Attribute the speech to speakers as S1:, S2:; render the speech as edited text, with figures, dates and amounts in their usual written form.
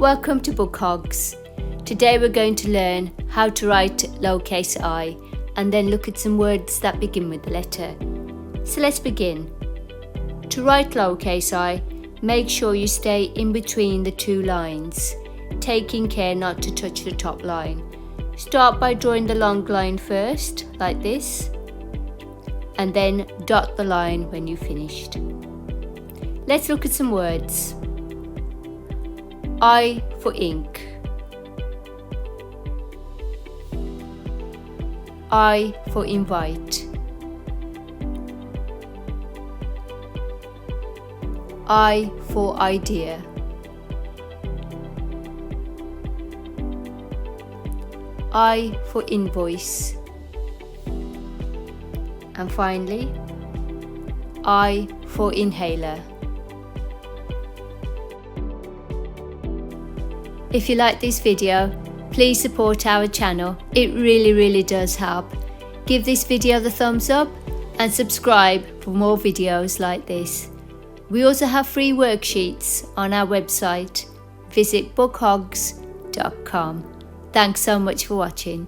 S1: Welcome to Book Hogs. Today we're going to learn how to write lowercase I and then look at some words that begin with the letter. So let's begin. To write lowercase I, make sure you stay in between the two lines, taking care not to touch the top line. Start by drawing the long line first, like this, and then dot the line when you've finished. Let's look at some words. I for ink. I for invite. I for idea. I for invoice. And finally, I for inhaler. If you like this video, please support our channel. It really does help. Give this video the thumbs up and subscribe for more videos like this. We also have free worksheets on our website. Visit bookhogs.com. Thanks so much for watching.